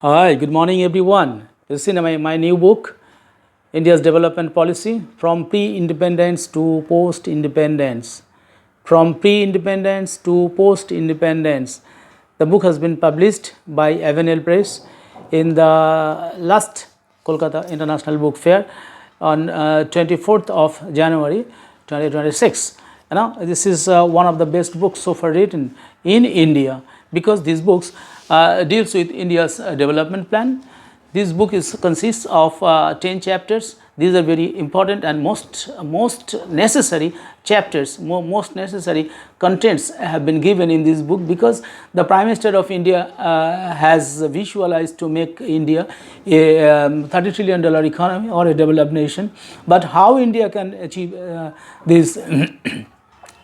Hi, good morning everyone. You see my new book, India's Development Policy from Pre-Independence to Post-Independence. From Pre-Independence to Post-Independence. The book has been published by Avenel Press in the last Kolkata International Book Fair on 24th of January 2026. Now, this is one of the best books so far written in India because these books deals with India's development plan. This book consists of 10 chapters. These are very important and most necessary chapters, most necessary contents have been given in this book because the Prime Minister of India has visualized to make India a $30 trillion economy or a developed nation. But how India can achieve this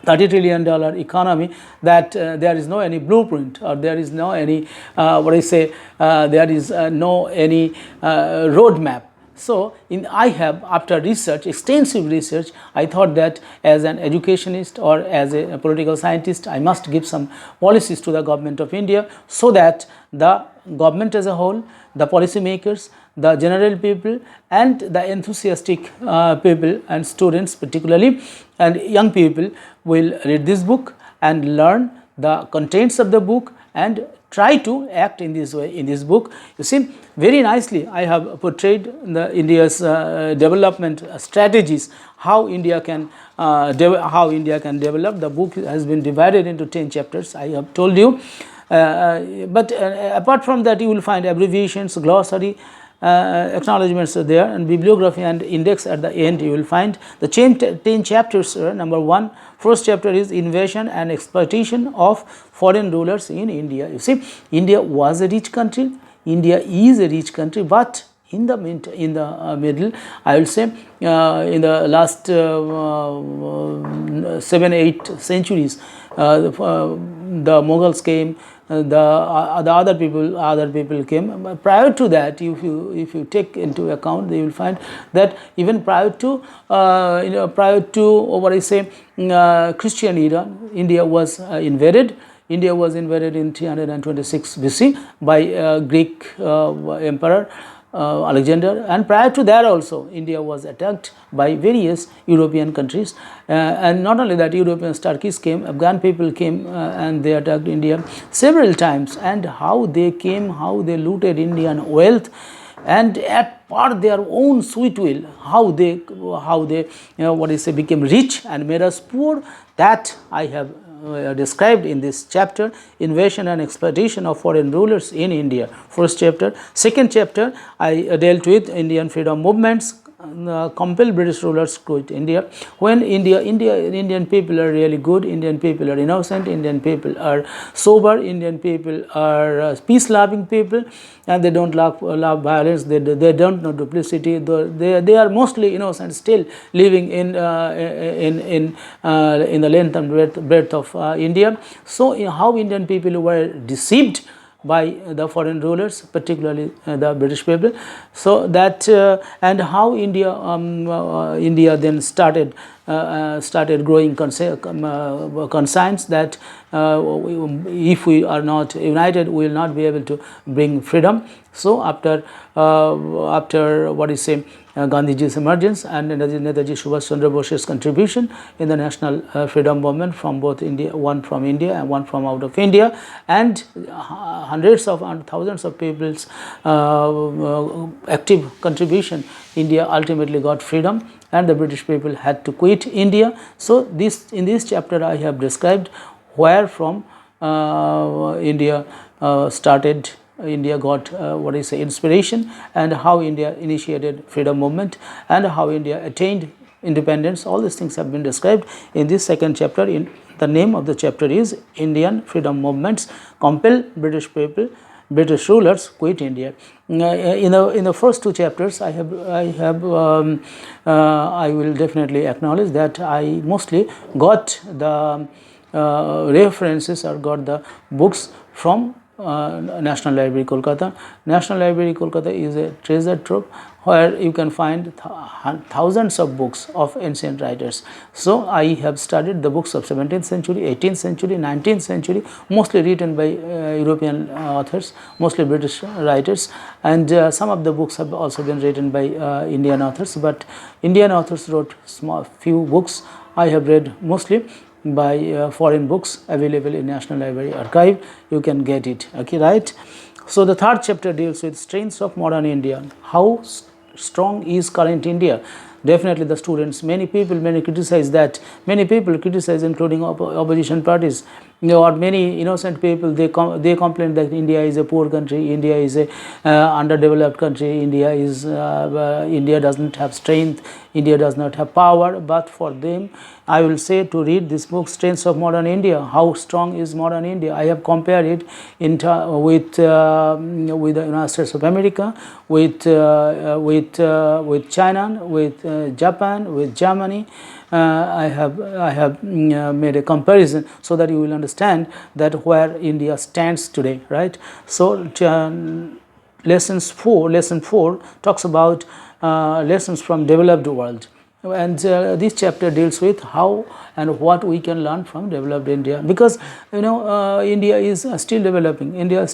$30 trillion economy, that there is no any blueprint or there is no any there is no any roadmap. So I have, after research, extensive research, I thought that as an educationist or as a political scientist, I must give some policies to the government of India so that the government as a whole, the policy makers, the general people and the enthusiastic people and students particularly and young people will read this book and learn the contents of the book and try to act in this way in this book. You see, very nicely I have portrayed India's development strategies, how India can develop. The book has been divided into 10 chapters, I have told you. But apart from that, you will find abbreviations, glossary, acknowledgements are there, and bibliography and index at the end. You will find the 10 chapters. Number one, first chapter is invasion and exploitation of foreign rulers in India. You see, India was a rich country, India is a rich country, but in the middle, I will say in the last 7-8 centuries, the Mughals came, the other people came. But prior to that, if you take into account, you will find that even prior to Christian era, India was invaded. India was invaded in 326 BC by Greek emperor Alexander, and prior to that also India was attacked by various European countries, and not only that, Europeans, Turkish came, Afghan people came, and they attacked India several times. And how they came, how they looted Indian wealth, and at part their own sweet will, how they became rich and made us poor, that I have described in this chapter, invasion and exploitation of foreign rulers in India, first chapter. Second chapter, I dealt with Indian freedom movements, compel British rulers to quit India. When Indian people are really good, Indian people are innocent, Indian people are sober, Indian people are peace-loving people, and they don't love violence. They don't know duplicity. They are mostly innocent, still living in the length and breadth of India. So, how Indian people were deceived by the foreign rulers, particularly the British people. So that and how India then started growing conscience that if we are not united, we will not be able to bring freedom. So after Gandhiji's emergence and Netaji Subhash Chandra Bose's contribution in the national freedom movement from both India, one from India and one from out of India, and hundreds of and thousands of people's active contribution, India ultimately got freedom and the British people had to quit India. So in this chapter I have described where from India started. India got inspiration, and how India initiated freedom movement and how India attained independence. All these things have been described in this second chapter. In the name of the chapter is Indian Freedom Movements Compel British People, British Rulers Quit India. In the first two chapters, I will definitely acknowledge that I mostly got the references or got the books from National Library Kolkata. National Library Kolkata is a treasure trove where you can find thousands of books of ancient writers. So I have studied the books of 17th century, 18th century, 19th century, mostly written by European authors, mostly British writers, and some of the books have also been written by Indian authors, but Indian authors wrote few books. I have read mostly by foreign books available in National Library Archive. You can get it, okay, right? So the third chapter deals with strengths of modern India. How strong is current India? Definitely the students, many people criticize that, many people criticize, including opposition parties, or many innocent people, they complain that India is a poor country, India is a underdeveloped country, India does not have strength, India does not have power. But for them, I will say to read this book, Strengths of Modern India. How strong is modern India? I have compared it with the United States of America, with China, with Japan, with Germany. I have made a comparison so that you will understand that where India stands today, right? So lesson 4 talks about lessons from developed world, and this chapter deals with how and what we can learn from developed India, because India is still developing. India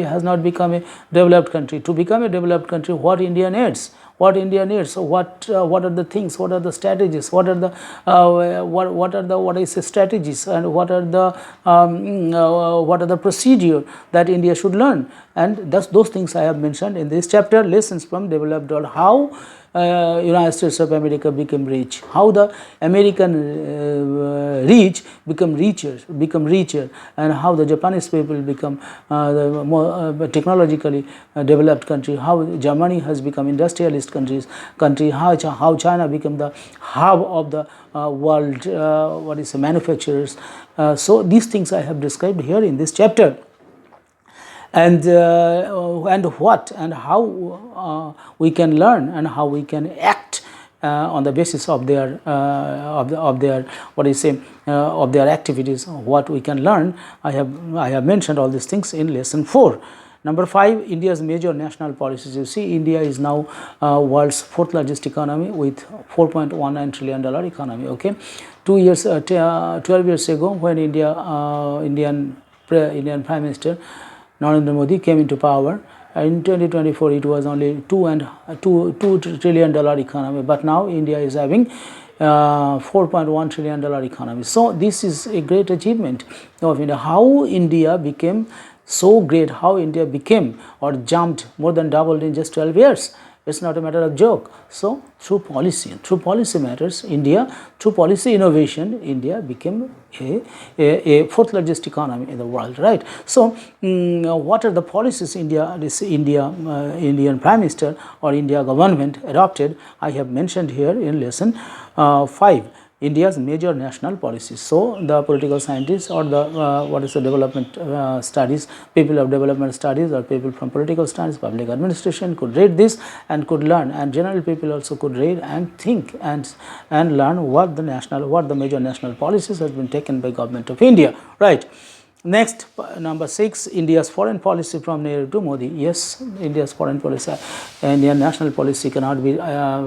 has not become a developed country. To become a developed country, what India needs, so what are the things, what are the strategies, what are the strategies, and what are the procedure that India should learn, and those things I have mentioned in this chapter, lessons from developed world. How United States of America became rich, how the American rich become richer, and how the Japanese people become the more technologically developed country, how Germany has become industrialist country, how China became the hub of the world, manufacturers. So these things I have described here in this chapter. And what and how we can learn and how we can act on the basis of their of their activities, what we can learn. I have mentioned all these things in lesson 4. Number 5, India's major national policies. You see, India is now world's 4th largest economy with $4.19 trillion economy. Okay, 12 years ago, when Indian Prime Minister Narendra Modi came into power, in 2024 it was only $2 trillion economy, but now India is having $4.1 trillion economy. So this is a great achievement of India. How India became so great, how India became or jumped more than doubled in just 12 years. It's not a matter of joke. So through policy matters, through policy innovation, India became a 4th largest economy in the world, right? So what are the policies Indian Prime Minister or India government adopted? I have mentioned here in lesson 5. India's major national policies. So the political scientists or the development studies, people of development studies or people from political studies, public administration could read this and could learn, and general people also could read and think and learn what the major national policies has been taken by government of India, right? Next, number 6, India's foreign policy from Nehru to Modi. Yes, India's foreign policy, Indian national policy cannot be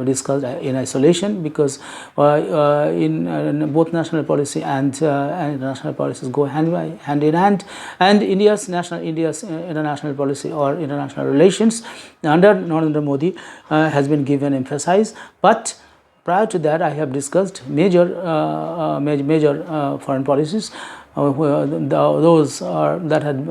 discussed in isolation, because in both national policy and international policies go hand in hand, and India's international policy or international relations under Narendra Modi has been given emphasis. But prior to that, I have discussed major foreign policies. Those have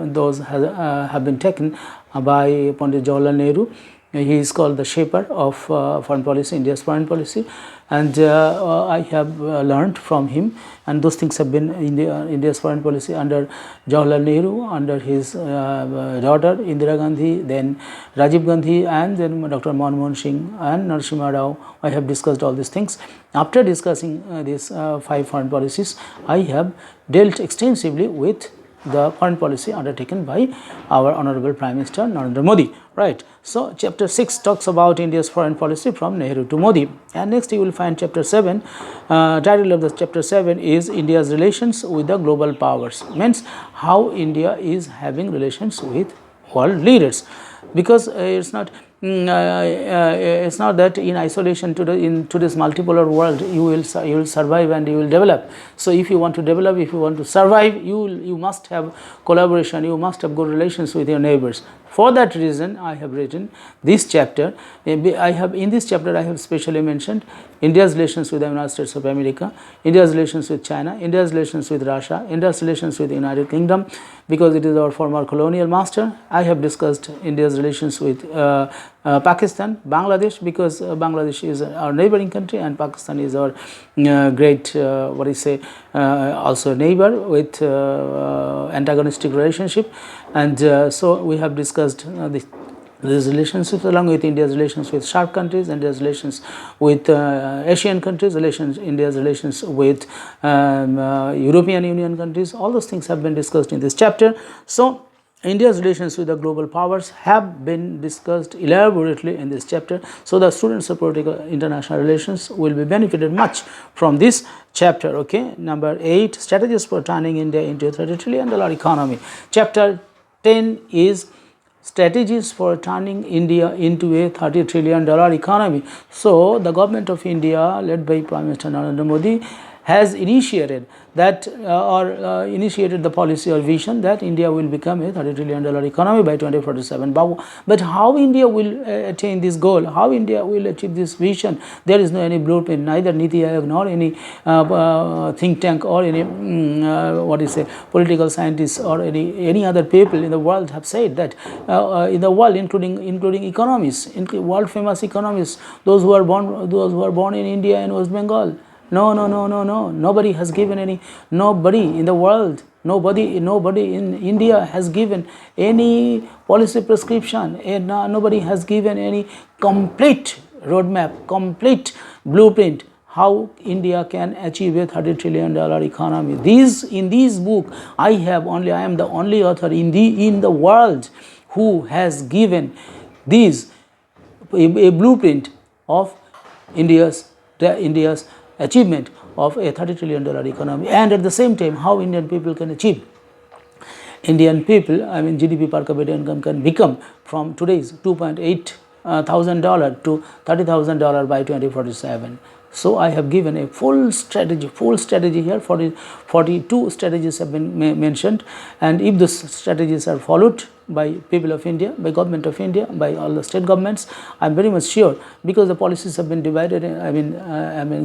been taken by Pandit Jawaharlal Nehru. He is called the shaper of foreign policy, India's foreign policy, and I have learned from him, and those things have been in India's foreign policy under Jawaharlal Nehru, under his daughter Indira Gandhi, then Rajiv Gandhi, and then Dr. Manmohan Singh and Narasimha Rao. I have discussed all these things. After discussing these 5 foreign policies, I have dealt extensively with the foreign policy undertaken by our Honorable Prime Minister Narendra Modi, right. So, chapter 6 talks about India's foreign policy from Nehru to Modi, and next you will find chapter 7. Title of the chapter 7 is India's relations with the global powers, means how India is having relations with world leaders, because it's not that in isolation in today's multipolar world you will survive and you will develop. So if you want to develop, if you want to survive, you must have collaboration, you must have good relations with your neighbors. For that reason, I have written this chapter. In this chapter I have specially mentioned India's relations with the United States of America, India's relations with China, India's relations with Russia, India's relations with the United Kingdom, because it is our former colonial master. I have discussed India's relations with Pakistan, Bangladesh, because Bangladesh is our neighboring country and Pakistan is our great also neighbor with antagonistic relationship, and so we have discussed these relationships along with India's relations with SAARC countries, India's relations with Asian countries, India's relations with European Union countries. All those things have been discussed in this chapter. So India's relations with the global powers have been discussed elaborately in this chapter. So the students of political international relations will be benefited much from this chapter. Okay, number 8, strategies for turning India into a $30 trillion economy. Chapter 10 is strategies for turning India into a $30 trillion economy. So the government of India, led by Prime Minister Narendra Modi, has initiated that initiated the policy or vision that India will become a $30 trillion economy by 2047. But how India will attain this goal, how India will achieve this vision, there is no any blueprint, neither Niti Aayog nor any think tank or any political scientists or any other people in the world have said that in the world, including economists, world famous economists, those who are born in India and West Bengal. No. Nobody has given any. Nobody in the world. Nobody in India has given any policy prescription. And nobody has given any complete roadmap, complete blueprint how India can achieve a $30 trillion economy. In this book, I am the only author in the world who has given a blueprint of India's achievement of a $30 trillion economy, and at the same time how Indian people can achieve. Indian people, GDP per capita income can become from today's $2.8 thousand to $30,000 by 2047. So I have given a full strategy here. 42 strategies have been mentioned, and if those strategies are followed by people of India, by government of India, by all the state governments, I am very much sure, because the policies have been divided,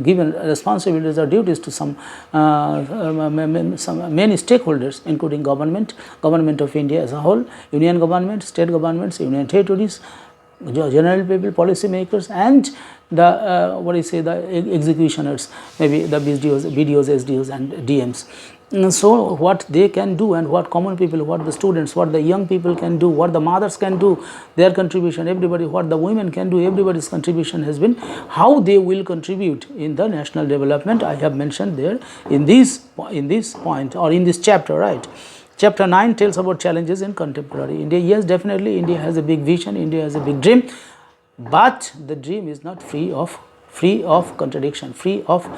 given responsibilities or duties to some many stakeholders, including government of India as a whole, union government, state governments, union territories, general people, policy makers, and the the executioners, maybe the BDOs, SDOs and DMs. So what they can do, and what common people, what the students, what the young people can do, what the mothers can do, their contribution, everybody, what the women can do, everybody's contribution has been how they will contribute in the national development. I have mentioned there in this point or in this chapter, right? Chapter 9 tells about challenges in contemporary India. Yes, definitely India has a big vision, India has a big dream, but the dream is not free of contradiction, free of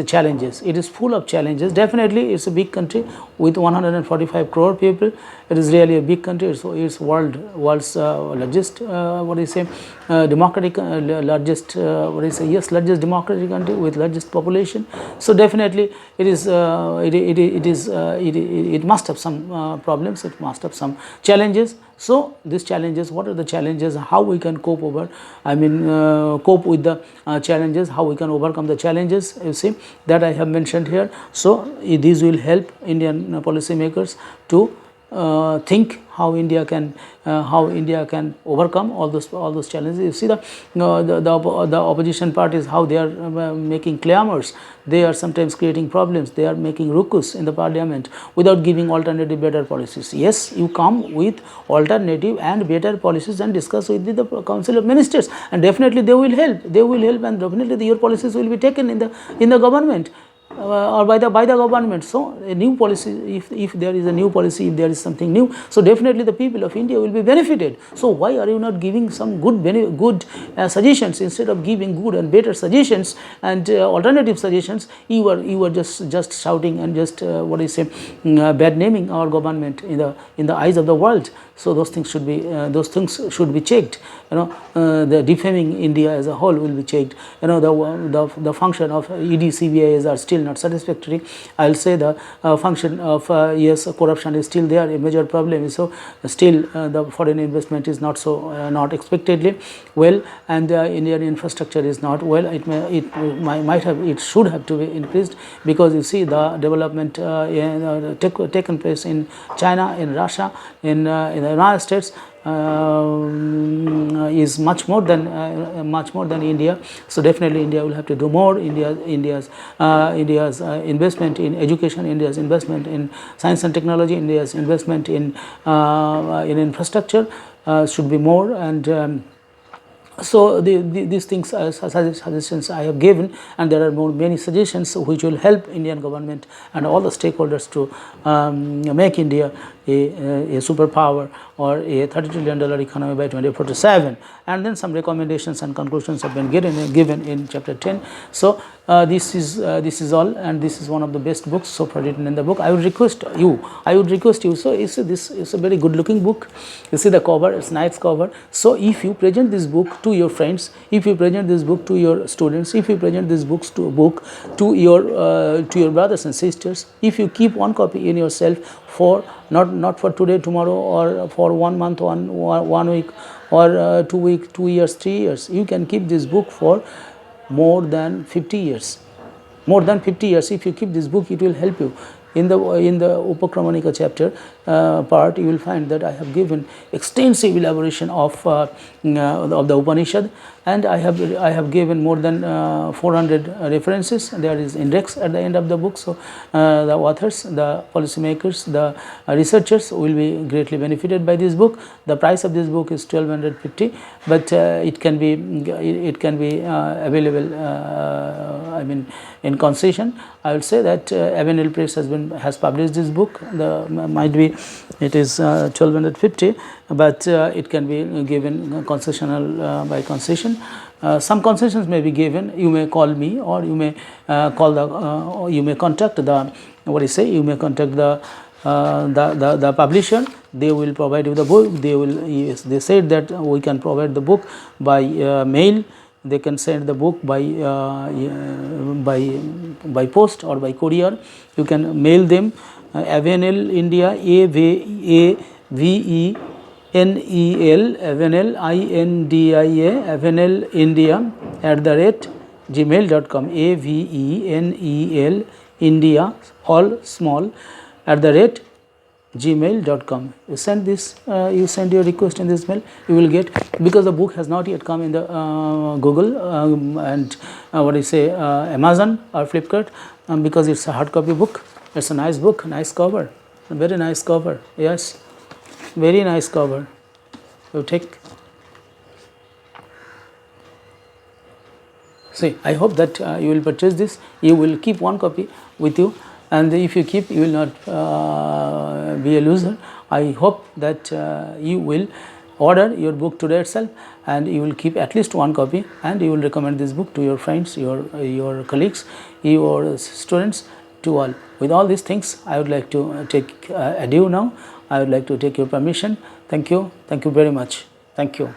challenges. It is full of challenges. Definitely it's a big country with 145 crore people. It is really a big country. It's world's largest democratic largest largest democratic country with largest population. So definitely it must have some problems, it must have some challenges. So these challenges, what are the challenges, how we can cope with the challenges, how we can overcome the challenges, you see, that I have mentioned here. So these will help Indian policymakers to think how India can overcome all those challenges. You see the opposition parties, how they are making clamors. They are sometimes creating problems. They are making rukus in the parliament without giving alternative better policies. Yes, you come with alternative and better policies and discuss with the Council of Ministers, and definitely they will help. And definitely your policies will be taken in the government. or by the government. So a new policy, if there is a new policy, if there is something new, so definitely the people of India will be benefited. So why are you not giving some good suggestions instead of giving good and better suggestions and alternative suggestions? You are just shouting and just bad naming our government in the eyes of the world. So those things should be checked. The defaming India as a whole will be checked. The function of ED, CBIs are still not satisfactory. I will say the function of yes, corruption is still there, a major problem. So still the foreign investment is not so not expectedly well, and Indian infrastructure is not well. It should have to be increased, because you see the development taken place in China, in Russia, in the United States is much more than India. So definitely India will have to do more. India's investment in education, India's investment in science and technology, India's investment in infrastructure should be more. And so these things are suggestions I have given, and there are many suggestions which will help Indian government and all the stakeholders to make India a superpower or a $30 trillion economy by 2047. And then some recommendations and conclusions have been given in chapter 10. So this is all, and this is one of the best books so far written in the book. I would request you. So you see, this is a very good looking book. You see the cover, it's nice cover. So if you present this book to your friends, if you present this book to your students, if you present this book to your brothers and sisters, if you keep one copy in yourself for not for today, tomorrow, or for 1 month, 1 week, or 2 weeks, 2 years, 3 years, you can keep this book for more than 50 years. More than 50 years, if you keep this book, it will help you. In the Upakramanika chapter part, you will find that I have given extensive elaboration of the Upanishad, and I have given more than 400 references. There is index at the end of the book. So the authors, the policymakers, the researchers will be greatly benefited by this book. The price of this book is 1250, but it can be available. In concession, I would say that Avenel Press has published this book. It is 1250, but it can be given concessional by concession. Some concessions may be given. You may call me, or you may you may contact the you may contact the publisher. They will provide you the book. They said that we can provide the book by mail. They can send the book by post or by courier. You can mail them. Avenel India, Avenel, Avenel India, Avenel India @gmail.com. Avenel India, all small, @gmail.com. You send this, you send your request in this mail, you will get, because the book has not yet come in the Google and Amazon or Flipkart, because it's a hard copy book. It's a nice book, nice cover, a very nice cover. Yes, very nice cover. You take. See, I hope that you will purchase this. You will keep one copy with you, and if you keep, you will not be a loser. I hope that you will order your book today itself, and you will keep at least one copy, and you will recommend this book to your friends, your colleagues, your students, to all. With all these things, I would like to take adieu now. I would like to take your permission. Thank you very much. Thank you.